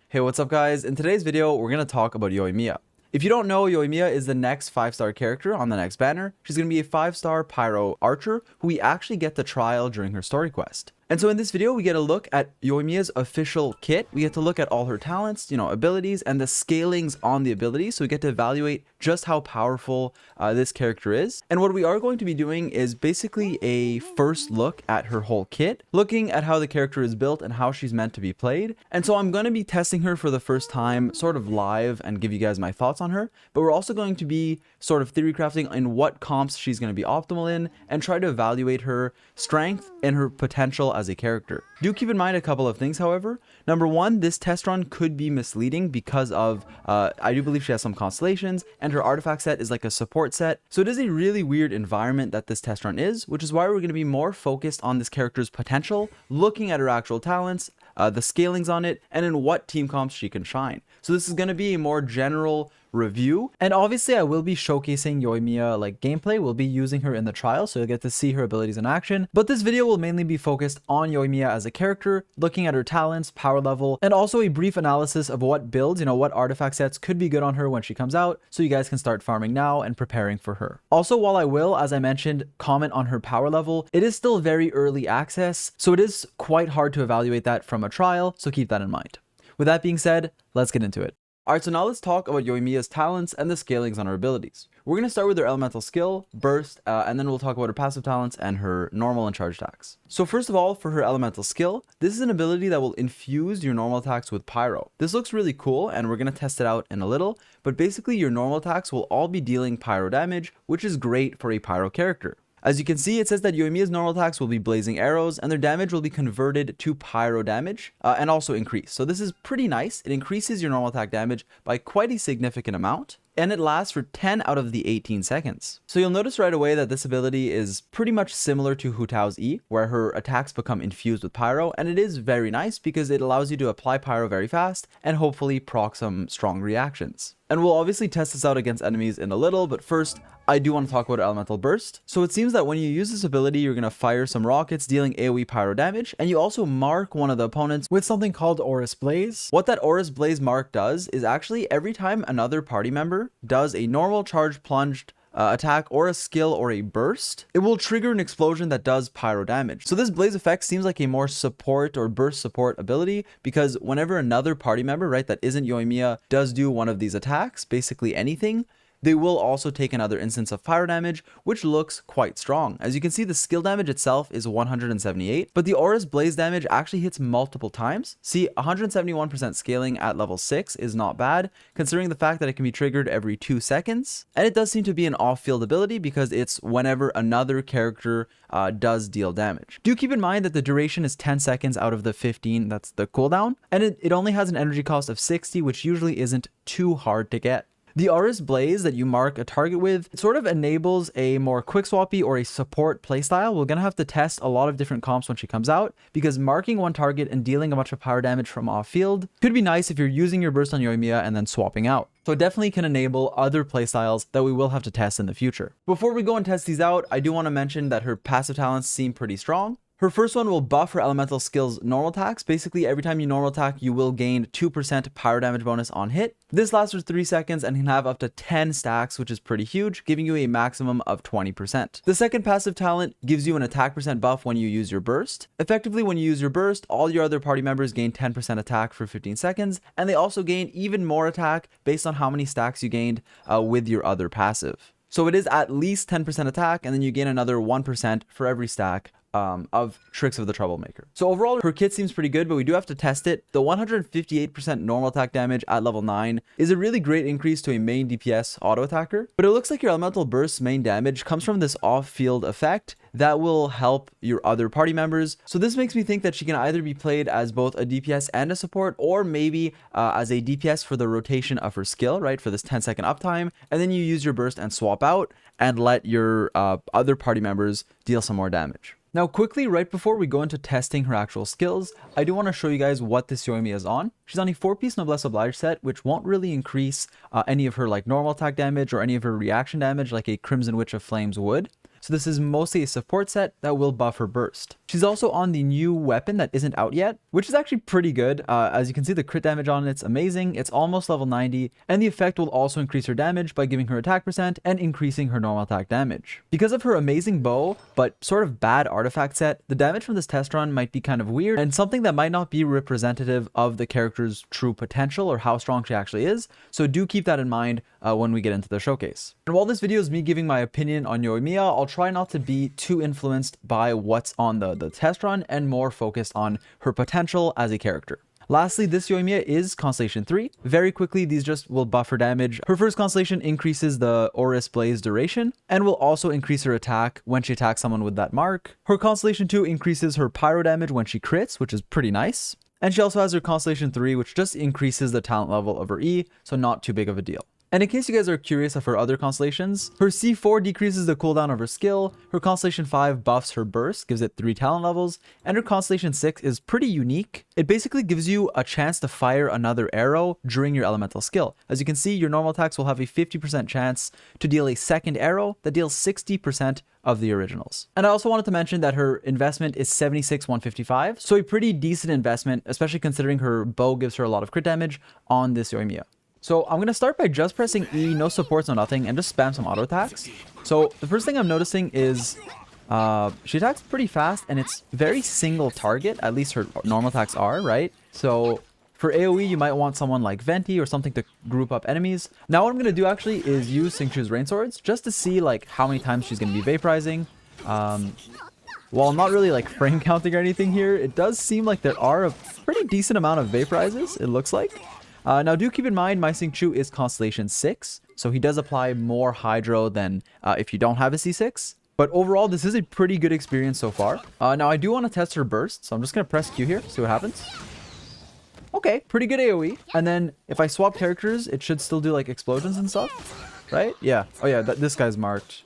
Hey, what's up guys? In today's video, we're going to talk about Yoimiya. If you don't know, Yoimiya is the next 5-star character on the next banner. She's going to be a 5-star pyro archer who we actually get to trial during her story quest. And so in this video, we get a look at Yoimiya's official kit. We get to look at all her talents, abilities, and the scalings on the abilities. So we get to evaluate just how powerful this character is. And what we are going to be doing is basically a first look at her whole kit, looking at how the character is built and how she's meant to be played. And so I'm going to be testing her for the first time, sort of live, and give you guys my thoughts on her. But we're also going to be sort of theory crafting in what comps she's going to be optimal in and try to evaluate her strength and her potential as a character. Do keep in mind a couple of things, however. Number one, this test run could be misleading because of, I do believe she has some constellations and her artifact set is like a support set. So it is a really weird environment that this test run is, which is why we're going to be more focused on this character's potential, looking at her actual talents, the scalings on it, and in what team comps she can shine. So this is going to be a more general review, and obviously I will be showcasing Yoimiya like gameplay. We'll be using her in the trial, so you'll get to see her abilities in action, but this video will mainly be focused on Yoimiya as a character, looking at her talents, power level, and also a brief analysis of what builds, what artifact sets could be good on her when she comes out, so you guys can start farming now and preparing for her. Also, while I will, as I mentioned, comment on her power level, it is still very early access, so it is quite hard to evaluate that from a trial, so keep that in mind. With that being said, let's get into it. Alright, so now let's talk about Yoimiya's talents and the scalings on her abilities. We're going to start with her elemental skill, burst, and then we'll talk about her passive talents and her normal and charge attacks. So first of all, for her elemental skill, this is an ability that will infuse your normal attacks with pyro. This looks really cool, and we're going to test it out in a little, but basically your normal attacks will all be dealing pyro damage, which is great for a pyro character. As you can see, it says that Yoimiya's normal attacks will be blazing arrows and their damage will be converted to pyro damage and also increase. So this is pretty nice. It increases your normal attack damage by quite a significant amount, and it lasts for 10 out of the 18 seconds. So you'll notice right away that this ability is pretty much similar to Hu Tao's E, where her attacks become infused with pyro, and it is very nice because it allows you to apply pyro very fast and hopefully proc some strong reactions. And we'll obviously test this out against enemies in a little, but first, I do want to talk about Elemental Burst. So it seems that when you use this ability, you're going to fire some rockets dealing AoE pyro damage, and you also mark one of the opponents with something called Aurous Blaze. What that Aurous Blaze mark does is actually every time another party member does a normal charge plunged attack or a skill or a burst, it will trigger an explosion that does pyro damage. So this blaze effect seems like a more support or burst support ability because whenever another party member, right, that isn't Yoimiya does do one of these attacks, basically anything, they will also take another instance of pyro damage, which looks quite strong. As you can see, the skill damage itself is 178, but the Aurous Blaze damage actually hits multiple times. See, 171% scaling at level 6 is not bad, considering the fact that it can be triggered every 2 seconds. And it does seem to be an off-field ability because it's whenever another character does deal damage. Do keep in mind that the duration is 10 seconds out of the 15, that's the cooldown, and it only has an energy cost of 60, which usually isn't too hard to get. The Aurous Blaze that you mark a target with sort of enables a more quick swappy or a support playstyle. We're going to have to test a lot of different comps when she comes out because marking one target and dealing a bunch of power damage from off field could be nice if you're using your burst on Yoimiya and then swapping out. So it definitely can enable other playstyles that we will have to test in the future. Before we go and test these out, I do want to mention that her passive talents seem pretty strong. Her first one will buff her elemental skills normal attacks. Basically, every time you normal attack, you will gain 2% pyro damage bonus on hit. This lasts for 3 seconds and can have up to 10 stacks, which is pretty huge, giving you a maximum of 20%. The second passive talent gives you an attack percent buff when you use your burst. Effectively, when you use your burst, all your other party members gain 10% attack for 15 seconds, and they also gain even more attack based on how many stacks you gained with your other passive. So it is at least 10% attack, and then you gain another 1% for every stack of Tricks of the Troublemaker. So overall, her kit seems pretty good, but we do have to test it. The 158% normal attack damage at level 9 is a really great increase to a main DPS auto attacker, but it looks like your Elemental Burst's main damage comes from this off-field effect that will help your other party members. So this makes me think that she can either be played as both a DPS and a support, or maybe as a DPS for the rotation of her skill, right, for this 10-second uptime, and then you use your burst and swap out and let your other party members deal some more damage. Now quickly, right before we go into testing her actual skills, I do want to show you guys what this Yoimiya is on. She's on a 4-piece Noblesse Oblige set, which won't really increase any of her like normal attack damage or any of her reaction damage like a Crimson Witch of Flames would. so this is mostly a support set that will buff her burst. She's also on the new weapon that isn't out yet, which is actually pretty good. As you can see, the crit damage on it's amazing. It's almost level 90, and the effect will also increase her damage by giving her attack percent and increasing her normal attack damage. Because of her amazing bow, but sort of bad artifact set, the damage from this test run might be kind of weird and something that might not be representative of the character's true potential or how strong she actually is, so do keep that in mind when we get into the showcase. And while this video is me giving my opinion on Yoimiya, I'll try not to be too influenced by what's on the test run and more focused on her potential as a character. Lastly, this Yoimiya is Constellation 3. Very quickly, these just will buff her damage. Her first Constellation increases the Aurous Blaze duration and will also increase her attack when she attacks someone with that mark. Her Constellation 2 increases her pyro damage when she crits, which is pretty nice. And she also has her Constellation 3, which just increases the talent level of her E, so not too big of a deal. And in case you guys are curious of her other constellations, her C4 decreases the cooldown of her skill, her Constellation 5 buffs her burst, gives it 3 talent levels, and her Constellation 6 is pretty unique. It basically gives you a chance to fire another arrow during your elemental skill. As you can see, your normal attacks will have a 50% chance to deal a second arrow that deals 60% of the originals. And I also wanted to mention that her investment is 76,155, so a pretty decent investment, especially considering her bow gives her a lot of crit damage on this Yoimiya. So I'm going to start by just pressing E, no supports, no nothing, and just spam some auto attacks. So the first thing I'm noticing is she attacks pretty fast, and it's very single target, at least her normal attacks are, right? So for AoE, you might want someone like Venti or something to group up enemies. Now what I'm going to do actually is use Xingqiu's Rain Swords just to see like how many times she's going to be vaporizing. While I'm not really like frame counting or anything here, it does seem like there are a pretty decent amount of vaporizes, it looks like. Now do keep in mind my Xingqiu is Constellation 6, so he does apply more Hydro than if you don't have a C6. But overall, this is a pretty good experience so far. Now I do want to test her burst, so I'm just going to press Q here, see what happens. Okay, pretty good AoE. And then if I swap characters, it should still do like explosions and stuff, right? Yeah. Oh yeah, this guy's marked.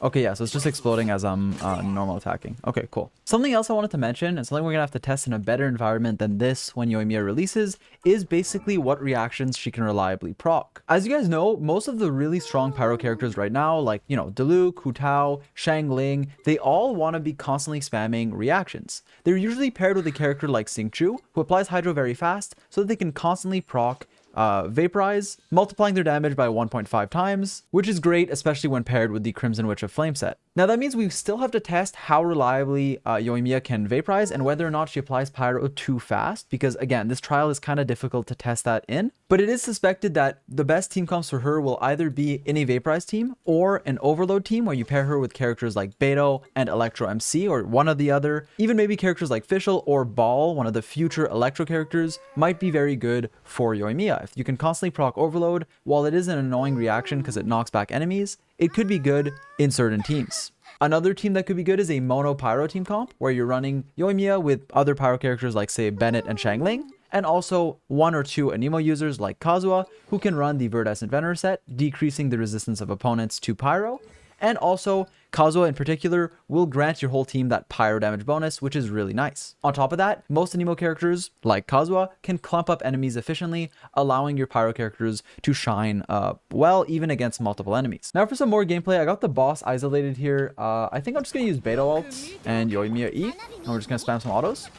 Okay, yeah, so it's just exploding as I'm normal attacking. Okay, cool. Something else I wanted to mention, and something we're gonna have to test in a better environment than this when Yoimiya releases, is basically what reactions she can reliably proc. As you guys know, most of the really strong pyro characters right now, like, you know, Diluc, Hu Tao, Shang Ling, they all want to be constantly spamming reactions. They're usually paired with a character like Xingqiu, who applies Hydro very fast, so that they can constantly proc vaporize, multiplying their damage by 1.5 times, which is great, especially when paired with the Crimson Witch of Flame set. Now that means we still have to test how reliably Yoimiya can vaporize and whether or not she applies Pyro too fast, because again, this trial is kind of difficult to test that in. But it is suspected that the best team comps for her will either be in a Vaporize team or an Overload team where you pair her with characters like Beto and Electro MC, or one or the other. Even maybe characters like Fischl or Ball, one of the future Electro characters, might be very good for Yoimiya. If you can constantly proc Overload, while it is an annoying reaction because it knocks back enemies, it could be good in certain teams. Another team that could be good is a Mono Pyro team comp, where you're running Yoimiya with other Pyro characters like, say, Bennett and Shang Ling, and also one or two Anemo users like Kazuha, who can run the Verdescent Veneer set, decreasing the resistance of opponents to Pyro. And also, Kazuha in particular will grant your whole team that Pyro damage bonus, which is really nice. On top of that, most Anemo characters, like Kazuha, can clump up enemies efficiently, allowing your Pyro characters to shine well, even against multiple enemies. Now for some more gameplay, I got the boss isolated here. I think I'm just going to use Beto ults and Yoimiya E, and we're just going to spam some autos.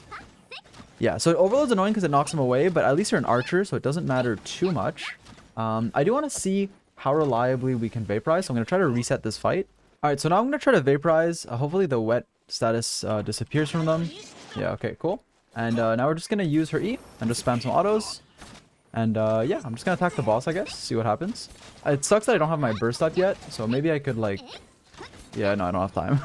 Yeah, so Overload's annoying because it knocks him away, but at least you're an archer, so it doesn't matter too much. I do want to see how reliably we can vaporize, so I'm going to try to reset this fight. Alright, so now I'm going to try to vaporize. Hopefully the wet status disappears from them. Yeah, okay, cool. And now we're just going to use her E and just spam some autos. And yeah, I'm just going to attack the boss, I guess, see what happens. It sucks that I don't have my burst up yet, so maybe I could like... Yeah, no, I don't have time.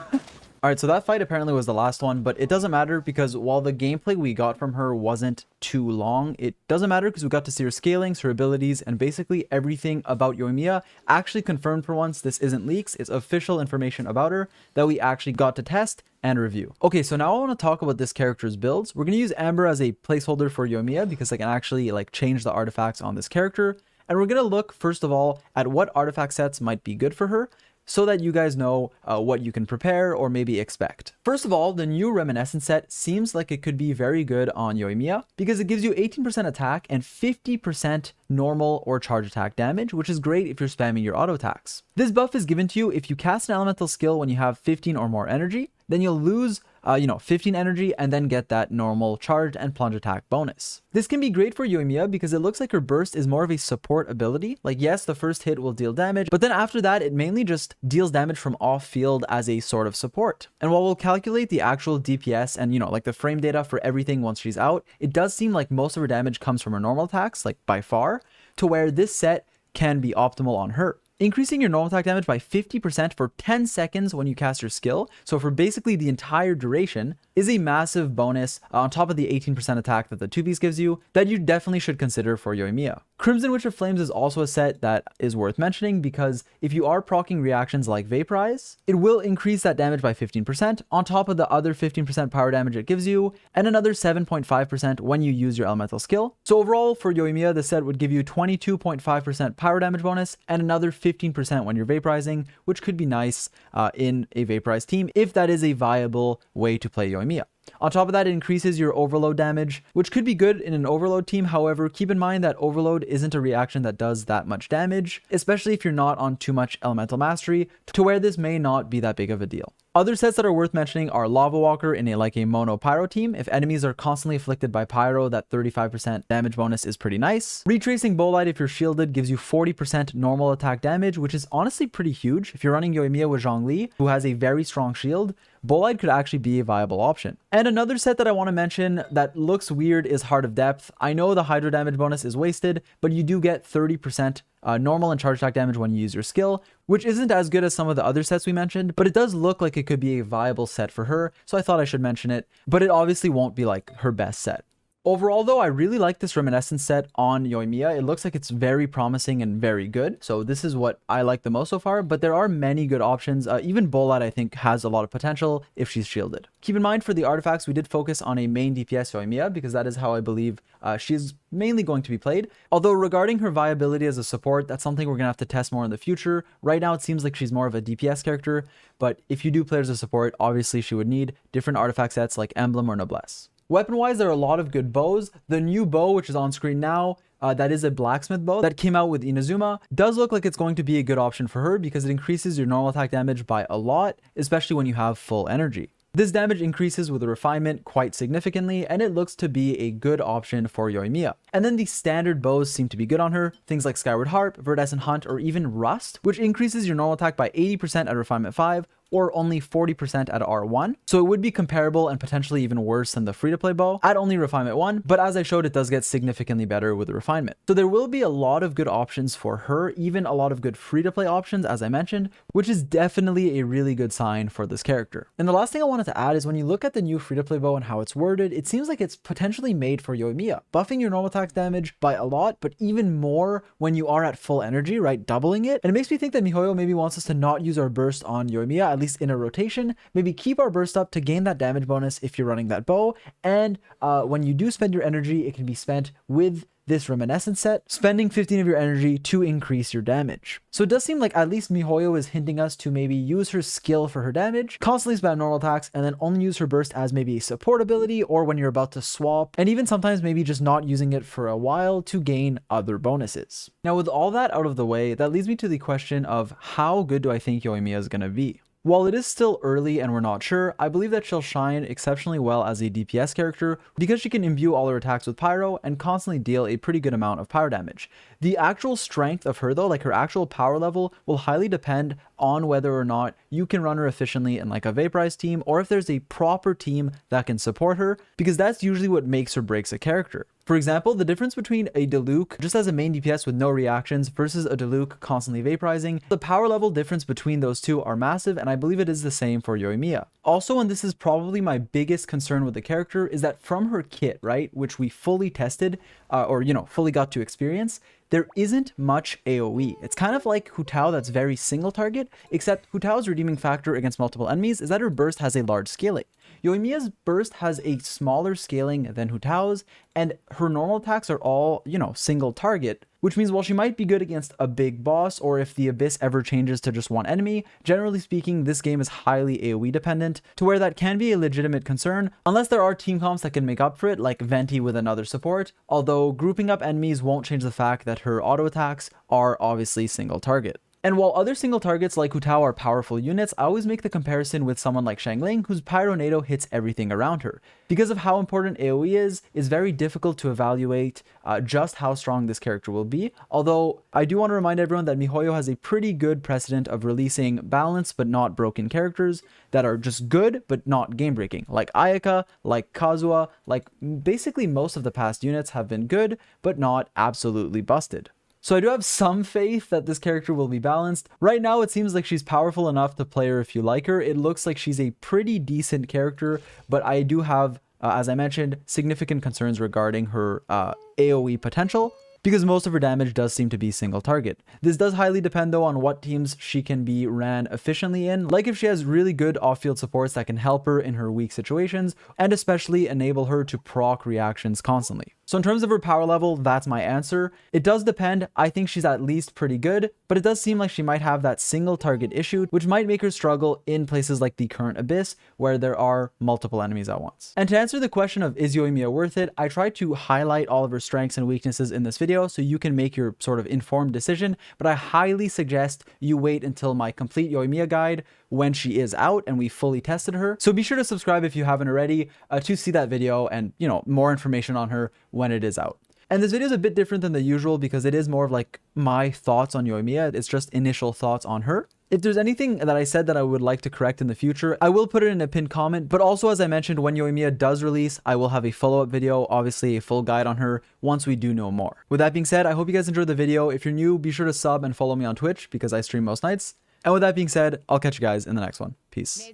Alright, so that fight apparently was the last one, but it doesn't matter because while the gameplay we got from her wasn't too long, it doesn't matter because we got to see her scalings, her abilities, and basically everything about Yoimiya. Actually confirmed for once, this isn't leaks, it's official information about her that we actually got to test and review. Okay, so now I want to talk about this character's builds. We're going to use Amber as a placeholder for Yoimiya because I can actually like change the artifacts on this character. And we're going to look first of all at what artifact sets might be good for her. so that you guys know what you can prepare or maybe expect. First of all, the new Reminiscence set seems like it could be very good on Yoimiya because it gives you 18% attack and 50% normal or charge attack damage, which is great if you're spamming your auto attacks. This buff is given to you if you cast an elemental skill when you have 15 or more energy, then you'll lose 15 energy and then get that normal charge and plunge attack bonus. This can be great for Yoimiya because it looks like her burst is more of a support ability. Like, yes, the first hit will deal damage, but then after that, it mainly just deals damage from off field as a sort of support. And while we'll calculate the actual DPS and, like the frame data for everything once she's out, it does seem like most of her damage comes from her normal attacks, like by far, to where this set can be optimal on her. Increasing your normal attack damage by 50% for 10 seconds when you cast your skill, so for basically the entire duration, is a massive bonus on top of the 18% attack that the 2-piece gives you that you definitely should consider for Yoimiya. Crimson Witch of Flames is also a set that is worth mentioning because if you are proccing reactions like Vaporize, it will increase that damage by 15% on top of the other 15% power damage it gives you, and another 7.5% when you use your elemental skill. So overall for Yoimiya, the set would give you 22.5% power damage bonus and another 15% when you're vaporizing, which could be nice in a Vaporize team if that is a viable way to play Yoimiya. On top of that, it increases your overload damage, which could be good in an overload team. However, keep in mind that overload isn't a reaction that does that much damage, especially if you're not on too much elemental mastery, to where this may not be that big of a deal. Other sets that are worth mentioning are Lava Walker in a mono pyro team. If enemies are constantly afflicted by pyro, that 35% damage bonus is pretty nice. Retracing Bolide if you're shielded gives you 40% normal attack damage, which is honestly pretty huge. If you're running Yoimiya with Zhongli, who has a very strong shield, Bolide could actually be a viable option. And another set that I want to mention that looks weird is Heart of Depth. I know the hydro damage bonus is wasted, but you do get 30% normal and charge attack damage when you use your skill, which isn't as good as some of the other sets we mentioned, but it does look like it could be a viable set for her, so I thought I should mention it, but it obviously won't be like her best set. Overall though, I really like this Reminiscence set on Yoimiya. It looks like it's very promising and very good. So this is what I like the most so far, but there are many good options. Even Bolide I think has a lot of potential if she's shielded. Keep in mind for the artifacts, we did focus on a main DPS Yoimiya because that is how I believe she's mainly going to be played. Although regarding her viability as a support, that's something we're gonna have to test more in the future. Right now it seems like she's more of a DPS character, but if you do play her as a support, obviously she would need different artifact sets like Emblem or Noblesse. Weapon-wise, there are a lot of good bows. The new bow, which is on screen now, that is a blacksmith bow that came out with Inazuma, does look like it's going to be a good option for her because it increases your normal attack damage by a lot, especially when you have full energy. This damage increases with the refinement quite significantly, and it looks to be a good option for Yoimiya. And then the standard bows seem to be good on her, things like Skyward Harp, Verdescent Hunt, or even Rust, which increases your normal attack by 80% at refinement 5, or only 40% at R1. So it would be comparable and potentially even worse than the free-to-play bow at only refinement 1, but as I showed, it does get significantly better with the refinement. So there will be a lot of good options for her, even a lot of good free-to-play options, as I mentioned, which is definitely a really good sign for this character. And the last thing I wanted to add is when you look at the new free-to-play bow and how it's worded, it seems like it's potentially made for Yoimiya, buffing your normal attack damage by a lot, but even more when you are at full energy, right? Doubling it. And it makes me think that miHoYo maybe wants us to not use our burst on Yoimiya, at least in a rotation, maybe keep our burst up to gain that damage bonus if you're running that bow, and when you do spend your energy, it can be spent with this Reminiscence set, spending 15 of your energy to increase your damage. So it does seem like at least miHoYo is hinting us to maybe use her skill for her damage, constantly spam normal attacks, and then only use her burst as maybe a support ability or when you're about to swap, and even sometimes maybe just not using it for a while to gain other bonuses. Now with all that out of the way, that leads me to the question of how good do I think Yoimiya is going to be? While it is still early and we're not sure, I believe that she'll shine exceptionally well as a DPS character because she can imbue all her attacks with pyro and constantly deal a pretty good amount of power damage. The actual strength of her though, like her actual power level, will highly depend on whether or not you can run her efficiently in like a Vaporize team or if there's a proper team that can support her, because that's usually what makes or breaks a character. For example, the difference between a Diluc just as a main DPS with no reactions versus a Diluc constantly vaporizing, the power level difference between those two are massive, and I believe it is the same for Yoimiya. Also, and this is probably my biggest concern with the character, is that from her kit, right, which we fully tested, or fully got to experience, there isn't much AoE. It's kind of like Hu Tao that's very single target, except Hu Tao's redeeming factor against multiple enemies is that her burst has a large scaling. Yoimiya's burst has a smaller scaling than Hu Tao's, and her normal attacks are all, single target, which means while she might be good against a big boss, or if the Abyss ever changes to just one enemy, generally speaking, this game is highly AoE dependent, to where that can be a legitimate concern, unless there are team comps that can make up for it, like Venti with another support, although grouping up enemies won't change the fact that her auto attacks are obviously single target. And while other single targets like Hu Tao are powerful units, I always make the comparison with someone like Xiangling, whose Pyronado hits everything around her. Because of how important AoE is, it's very difficult to evaluate just how strong this character will be, although I do want to remind everyone that MiHoYo has a pretty good precedent of releasing balanced but not broken characters that are just good but not game-breaking, like Ayaka, like Kazuha, like basically most of the past units have been good but not absolutely busted. So I do have some faith that this character will be balanced. Right now, it seems like she's powerful enough to play her if you like her. It looks like she's a pretty decent character, but I do have, as I mentioned, significant concerns regarding her AoE potential, because most of her damage does seem to be single target. This does highly depend though on what teams she can be ran efficiently in, like if she has really good off-field supports that can help her in her weak situations, and especially enable her to proc reactions constantly. So in terms of her power level, that's my answer. It does depend. I think she's at least pretty good, but it does seem like she might have that single target issue, which might make her struggle in places like the current Abyss, where there are multiple enemies at once. And to answer the question of is Yoimiya worth it, I tried to highlight all of her strengths and weaknesses in this video so you can make your sort of informed decision, but I highly suggest you wait until my complete Yoimiya guide when she is out and we fully tested her. So be sure to subscribe if you haven't already to see that video and, more information on her when it is out. And this video is a bit different than the usual because it is more of like my thoughts on Yoimiya. It's just initial thoughts on her. If there's anything that I said that I would like to correct in the future, I will put it in a pinned comment. But also, as I mentioned, when Yoimiya does release, I will have a follow-up video, obviously a full guide on her once we do know more. With that being said, I hope you guys enjoyed the video. If you're new, be sure to sub and follow me on Twitch because I stream most nights. And with that being said, I'll catch you guys in the next one. Peace.